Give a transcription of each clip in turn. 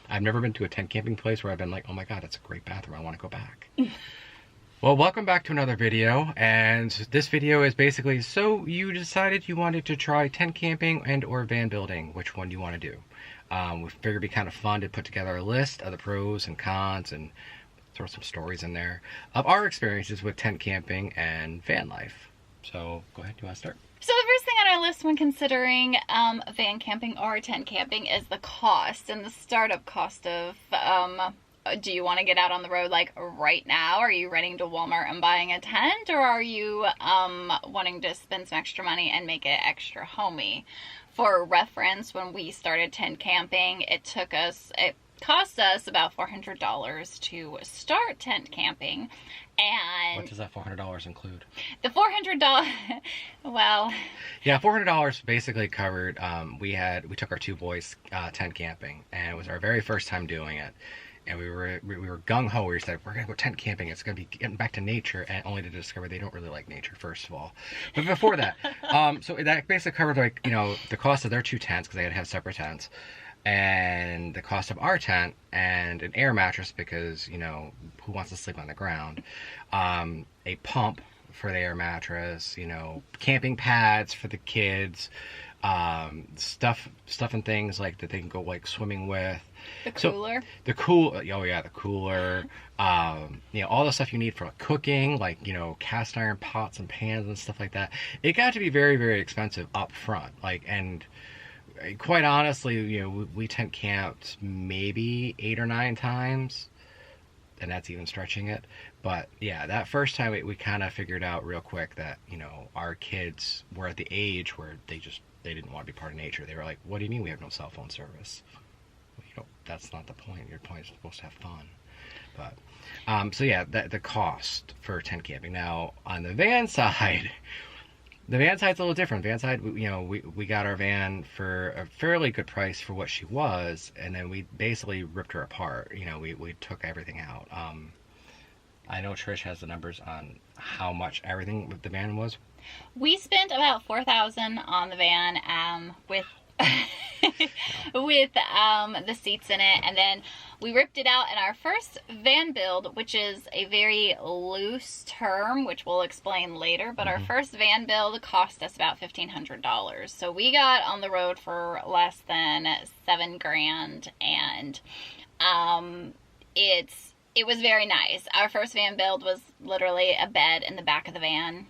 I've never been to a tent camping place where I've been like, oh my god, that's a great bathroom, I want to go back. Well, welcome back to another video, and this video is basically, so you decided you wanted to try tent camping and or van building. Which one do you want to do? We figured it'd be kind of fun to put together a list of the pros and cons and throw some stories in there of our experiences with tent camping and van life. So go ahead, you want to start? So the first thing on our list when considering van camping or tent camping is the cost and the startup cost of do you want to get out on the road like right now? Are you running to Walmart and buying a tent, or are you wanting to spend some extra money and make it extra homey? For reference, when we started tent camping, it cost us about $400 to start tent camping. And what does that $400 include? The $400, well, yeah, $400 basically covered. We took our two boys tent camping, and it was our very first time doing it. And we were gung ho. We said, we're gonna go tent camping. It's gonna be getting back to nature, and only to discover they don't really like nature, first of all. But before that, so that basically covered, like, you know, the cost of their two tents, because they had to have separate tents, and the cost of our tent and an air mattress, because, you know, who wants to sleep on the ground? A pump for the air mattress, you know, camping pads for the kids, stuff and things like that they can go like swimming with. The cooler. The cooler. You know, all the stuff you need for like, cooking, like, you know, cast iron pots and pans and stuff like that. It got to be very, very expensive up front. Like, and quite honestly, you know, we tent camped maybe 8 or 9 times, and that's even stretching it. But yeah, that first time we kind of figured out real quick that, you know, our kids were at the age where they didn't want to be part of nature. They were like, what do you mean we have no cell phone service? Well, you know, that's not the point. Your point is supposed to have fun. But so yeah, the cost for tent camping. Now on the van side, the van side's a little different. Van side, you know, we got our van for a fairly good price for what she was, and then we basically ripped her apart. You know, we took everything out. I know Trish has the numbers on how much everything with the van was. We spent about $4,000 on the van with with the seats in it, and then we ripped it out in our first van build, which is a very loose term, which we'll explain later, but our first van build cost us about $1,500. So we got on the road for less than $7,000, and it was very nice. Our first van build was literally a bed in the back of the van,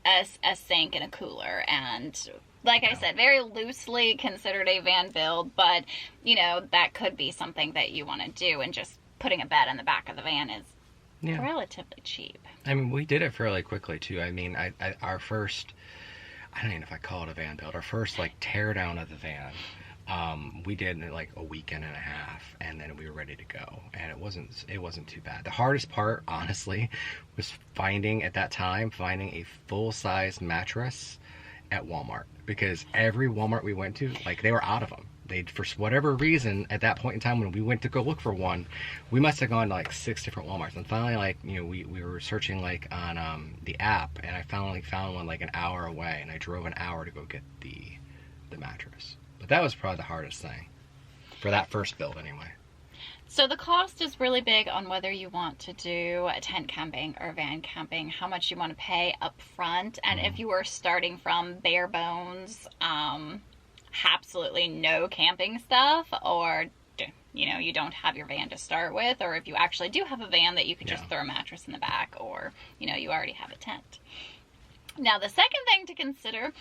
a sink and a cooler, and like I said, very loosely considered a van build, but, you know, that could be something that you want to do, and just putting a bed in the back of the van is relatively cheap. I mean, we did it fairly quickly, too. I mean, our first, I don't even know if I call it a van build, our first, like, tear down of the van, we did in, like, a weekend and a half, and then we were ready to go, and it wasn't too bad. The hardest part, honestly, was finding a full-size mattress at Walmart, because every Walmart we went to, like, they were out of them. For whatever reason, at that point in time when we went to go look for one, we must have gone to like 6 different Walmarts, and finally, like, you know, we were searching like on the app, and I finally found one like an hour away, and I drove an hour to go get the mattress. But that was probably the hardest thing for that first build anyway. So the cost is really big on whether you want to do tent camping or van camping, how much you want to pay up front, and if you are starting from bare bones, absolutely no camping stuff, or, you know, you don't have your van to start with, or if you actually do have a van that you can just throw a mattress in the back, or, you know, you already have a tent. Now, the second thing to consider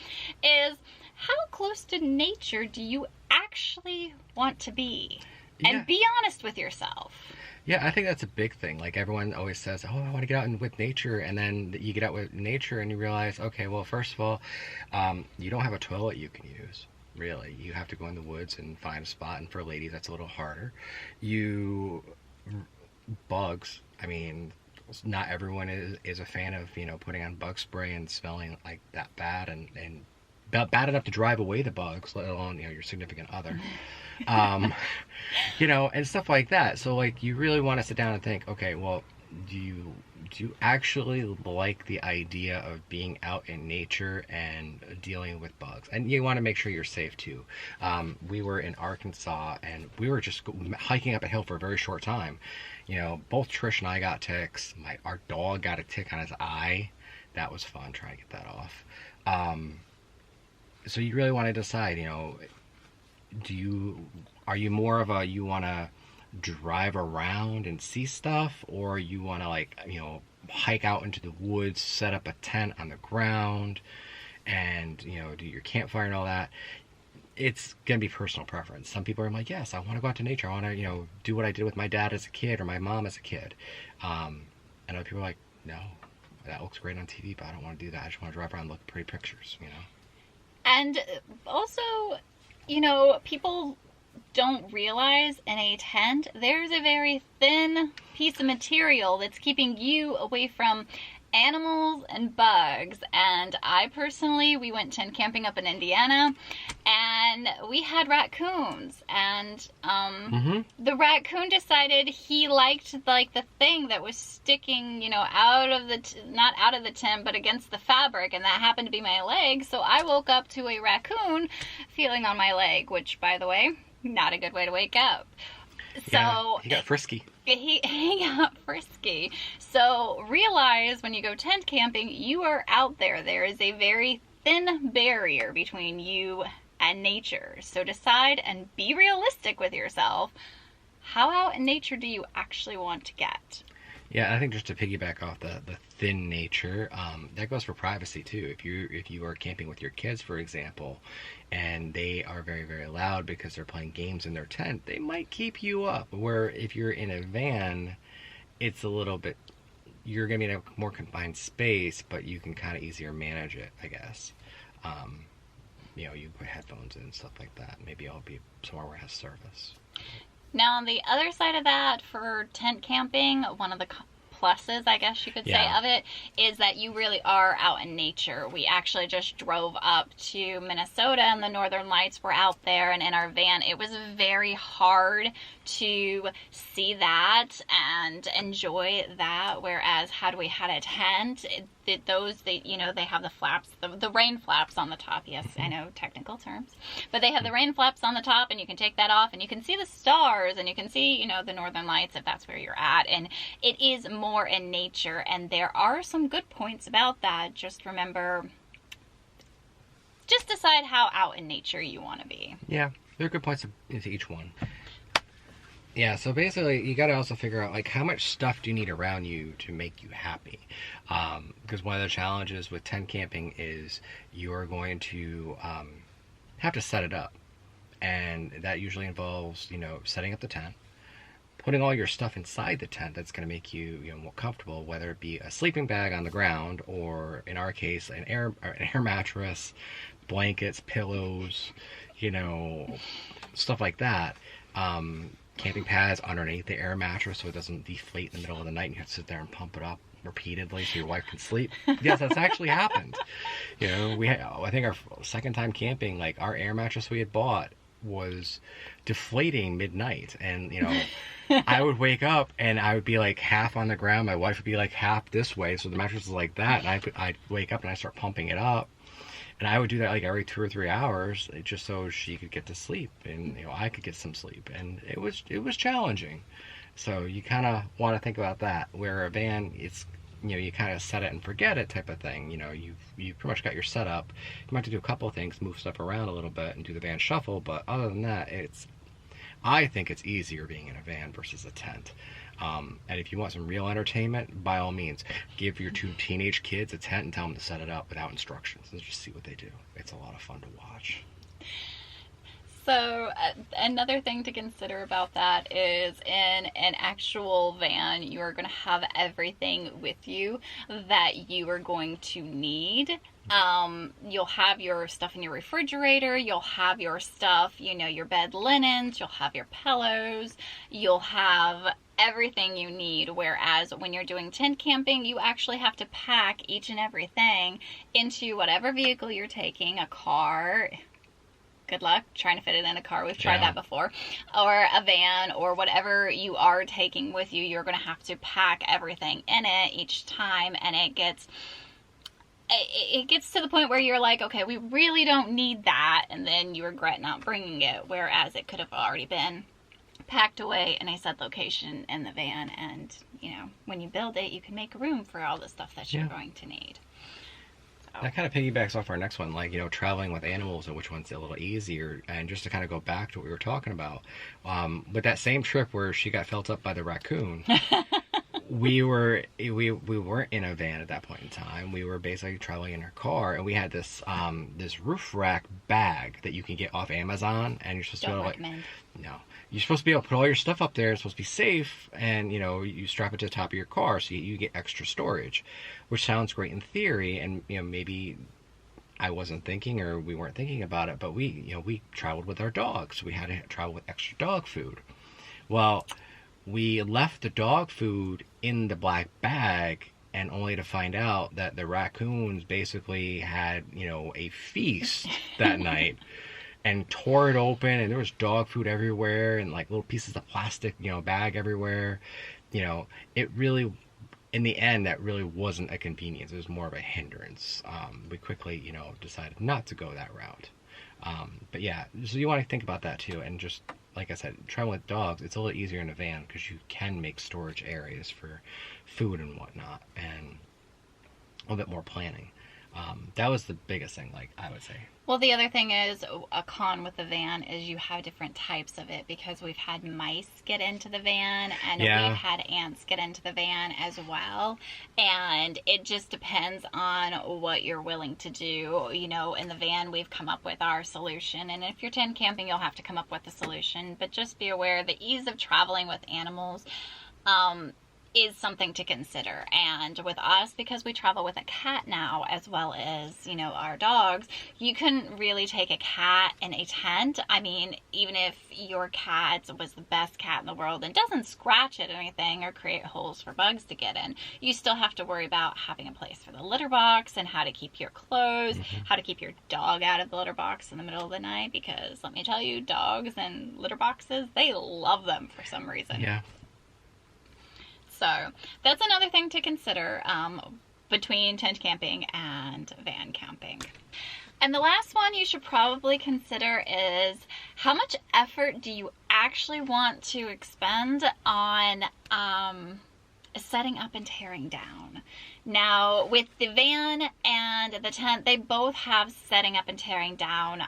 is how close to nature do you actually want to be? And be honest with yourself. Yeah, I think that's a big thing. Like, everyone always says, oh, I want to get out with nature. And then you get out with nature and you realize, okay, well, first of all, you don't have a toilet you can use, really. You have to go in the woods and find a spot. And for ladies, that's a little harder. Bugs, I mean, not everyone is a fan of, you know, putting on bug spray and smelling like that bad and bad enough to drive away the bugs, let alone, you know, your significant other. You know, and stuff like that. So, like, you really want to sit down and think, okay, well, do you do you actually like the idea of being out in nature and dealing with bugs? And you want to make sure you're safe too. We were in Arkansas and we were just hiking up a hill for a very short time. You know, both Trish and I got ticks. Our dog got a tick on his eye. That was fun trying to get that off. So you really want to decide, you know, are you more of a, you want to drive around and see stuff, or you want to, like, you know, hike out into the woods, set up a tent on the ground, and, you know, do your campfire and all that? It's gonna be personal preference. Some people are like, yes, I want to go out to nature. I want to, you know, do what I did with my dad as a kid or my mom as a kid. And other people are like, no, that looks great on TV, but I don't want to do that. I just want to drive around and look at pretty pictures, you know. And also, you know, people don't realize in a tent there's a very thin piece of material that's keeping you away from animals and bugs. And I personally, we went tent camping up in Indiana, and we had raccoons, and the raccoon decided he liked, like, the thing that was sticking, you know, out of the not out of the tent but against the fabric, and that happened to be my leg. So I woke up to a raccoon feeling on my leg, which, by the way, not a good way to wake up. So he got frisky. He got frisky. So realize when you go tent camping, you are out there. There is a very thin barrier between you and nature. So decide and be realistic with yourself. How out in nature do you actually want to get? Yeah, I think just to piggyback off the thin nature, that goes for privacy too. If you are camping with your kids, for example, and they are very, very loud because they're playing games in their tent, they might keep you up. Where if you're in a van, it's a little bit, you're going to be in a more confined space, but you can kind of easier manage it, I guess. You know, you put headphones in and stuff like that. Maybe I'll be somewhere where it has service. Now, on the other side of that, for tent camping, one of the pluses, I guess you could say, of it is that you really are out in nature. We actually just drove up to Minnesota, and the Northern Lights were out there, and in our van it was very hard to see that and enjoy that, whereas had we had a tent, you know, they have the flaps, the rain flaps on the top. Yes, I know technical terms, but they have the rain flaps on the top, and you can take that off and you can see the stars, and you can see, you know, the Northern Lights if that's where you're at, and it is more in nature. And there are some good points about that. Just remember, just decide how out in nature you want to be. Yeah, there are good points into each one. Yeah, so basically you got to also figure out, like, how much stuff do you need around you to make you happy? Because one of the challenges with tent camping is you're going to have to set it up, and that usually involves, you know, setting up the tent, putting all your stuff inside the tent that's going to make you, you know, more comfortable, whether it be a sleeping bag on the ground, or in our case an air mattress, blankets, pillows, you know, stuff like that. Camping pads underneath the air mattress so it doesn't deflate in the middle of the night and you have to sit there and pump it up repeatedly so your wife can sleep. Yes, that's actually happened. You know, I think our second time camping, like, our air mattress we had bought was deflating midnight, and, you know, I would wake up and I would be like half on the ground, my wife would be like half this way, so the mattress is like that, and I'd wake up and I'd start pumping it up. And I would do that like every 2 or 3 hours, just so she could get to sleep, and, you know, I could get some sleep. And it was challenging. So you kind of want to think about that. Where a van, it's, you know, you kind of set it and forget it type of thing. You know, you've pretty much got your setup. You might have to do a couple of things, move stuff around a little bit, and do the van shuffle. But other than that, I think it's easier being in a van versus a tent. And if you want some real entertainment, by all means, give your 2 teenage kids a tent and tell them to set it up without instructions and just see what they do. It's a lot of fun to watch. So another thing to consider about that is, in an actual van, you are going to have everything with you that you are going to need. You'll have your stuff in your refrigerator, you'll have your stuff, you know, your bed linens, you'll have your pillows, you'll have everything you need. Whereas when you're doing tent camping, you actually have to pack each and everything into whatever vehicle you're taking, a car, good luck trying to fit it in a car. We've tried Yeah. that before. Or a van, or whatever you are taking with you, you're going to have to pack everything in it each time, and it gets to the point where you're like, okay, we really don't need that, and then you regret not bringing it, whereas it could have already been packed away in a set location in the van, and when you build it, you can make room for all the stuff that you're going to need. That kind of piggybacks off our next one, like, traveling with animals and which one's a little easier. And just to kind of go back to what we were talking about, with that same trip where she got felt up by the raccoon, we weren't in a van at that point in time. We were basically traveling in her car, and we had this roof rack bag that you can get off Amazon, and you're supposed to be able to, recommend. no. You're supposed to be able to put all your stuff up there. It's supposed to be safe, and you strap it to the top of your car so you get extra storage, which sounds great in theory. And maybe I wasn't thinking, or we weren't thinking about it, but we traveled with our dogs, so we had to travel with extra dog food. Well, we left the dog food in the black bag, and only to find out that the raccoons basically had a feast that night. And tore it open, and there was dog food everywhere, and like little pieces of plastic, bag everywhere. It really, in the end, that really wasn't a convenience. It was more of a hindrance. We quickly, decided not to go that route. But yeah, so you want to think about that too. And just like I said, traveling with dogs, it's a little easier in a van because you can make storage areas for food and whatnot, and a little bit more planning. That was the biggest thing, like I would say. Well, the other thing is, a con with the van is you have different types of it, because we've had mice get into the van, and Yeah. we've had ants get into the van as well. And it just depends on what you're willing to do. In the van, we've come up with our solution. And if you're tent camping, you'll have to come up with a solution. But just be aware, the ease of traveling with animals is something to consider. And with us, because we travel with a cat now, as well as our dogs, you can really take a cat in a tent. I mean, even if your cat was the best cat in the world and doesn't scratch at anything or create holes for bugs to get in, you still have to worry about having a place for the litter box, and how to keep your clothes, how to keep your dog out of the litter box in the middle of the night, because let me tell you, dogs and litter boxes, they love them for some reason. Yeah. So that's another thing to consider between tent camping and van camping. And the last one you should probably consider is, how much effort do you actually want to expend on setting up and tearing down? Now, with the van and the tent, they both have setting up and tearing down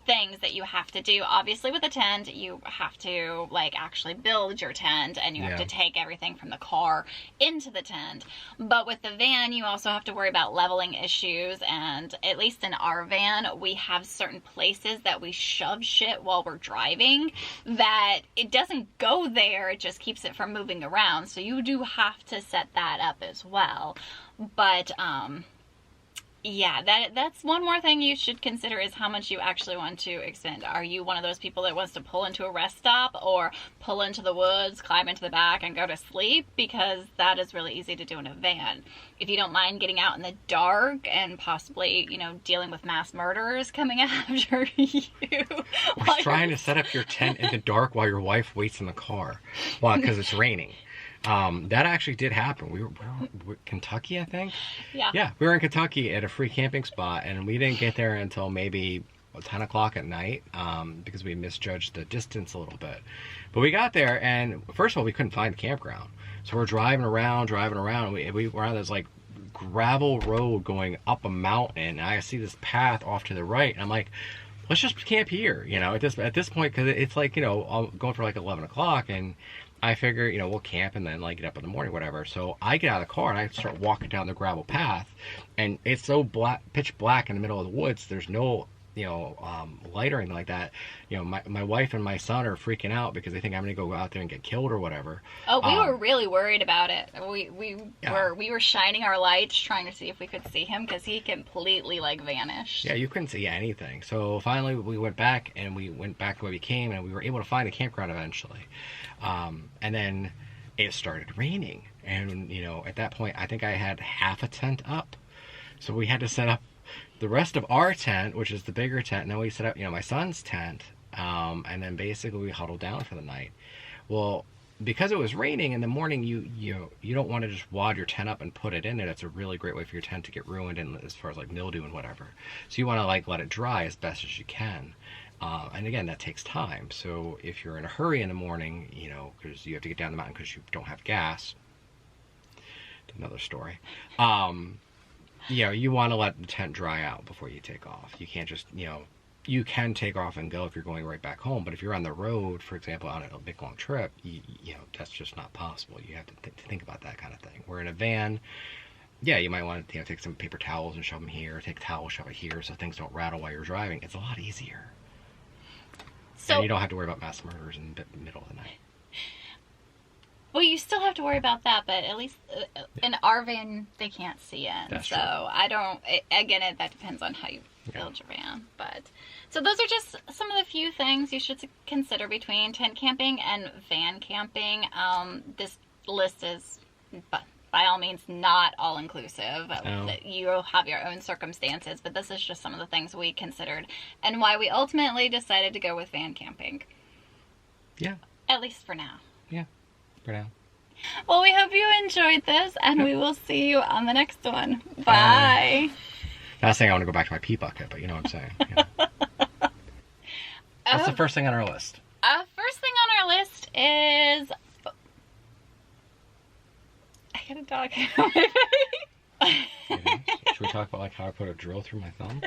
things that you have to do. Obviously, with a tent, you have to actually build your tent, and you have to take everything from the car into the tent. But with the van, you also have to worry about leveling issues. And at least in our van, we have certain places that we shove shit while we're driving that it doesn't go there, it just keeps it from moving around. So you do have to set that up as well. But yeah, that's one more thing you should consider, is how much you actually want to expend. Are you one of those people that wants to pull into a rest stop, or pull into the woods, climb into the back, and go to sleep? Because that is really easy to do in a van. If you don't mind getting out in the dark and possibly, dealing with mass murderers coming after you. Or trying to set up your tent in the dark while your wife waits in the car, because it's raining. That actually did happen. We were Kentucky, I think. Yeah. We were in Kentucky at a free camping spot, and we didn't get there until maybe 10 o'clock at night, because we misjudged the distance a little bit. But we got there, and first of all, we couldn't find the campground. So we're driving around. We were on this gravel road going up a mountain, and I see this path off to the right, and I'm like, let's just camp here, at this point, because it's going for 11 o'clock, and I figure, we'll camp and then get up in the morning, whatever. So I get out of the car and I start walking down the gravel path, and it's so pitch black in the middle of the woods. There's no, light or anything like that. My wife and my son are freaking out because they think I'm going to go out there and get killed or whatever. Oh, we were really worried about it. We were shining our lights trying to see if we could see him, because he completely vanished. Yeah, you couldn't see anything. So finally we went back to where we came, and we were able to find a campground eventually. And then it started raining, and at that point I think I had half a tent up, so we had to set up the rest of our tent, which is the bigger tent, and then we set up, my son's tent, and then basically we huddled down for the night. Well, because it was raining in the morning, you don't want to just wad your tent up and put it in there. That's a really great way for your tent to get ruined, and as far as like mildew and whatever. So you want to let it dry as best as you can. And again, that takes time. So if you're in a hurry in the morning, because you have to get down the mountain because you don't have gas, another story. You want to let the tent dry out before you take off. You can't just, you can take off and go if you're going right back home. But if you're on the road, for example, on a big long trip, that's just not possible. You have to think about that kind of thing. We're in a van. Yeah, you might want to take some paper towels and shove them here. Take a towel, shove it here, so things don't rattle while you're driving. It's a lot easier. So, and you don't have to worry about mass murders in the middle of the night. Well, you still have to worry about that, but at least in our van, they can't see in. That's so true. I don't, that depends on how you build your van. But, so those are just some of the few things you should consider between tent camping and van camping. This list is, by all means, not all-inclusive. No. You'll have your own circumstances, but this is just some of the things we considered and why we ultimately decided to go with van camping. Yeah. At least for now. Yeah. For now. Well, we hope you enjoyed this, and we will see you on the next one. Bye. Not saying I want to go back to my pee bucket, but you know what I'm saying. Yeah. What's the first thing on our list? First thing on our list is... I got a dog. Should we talk about how I put a drill through my thumb?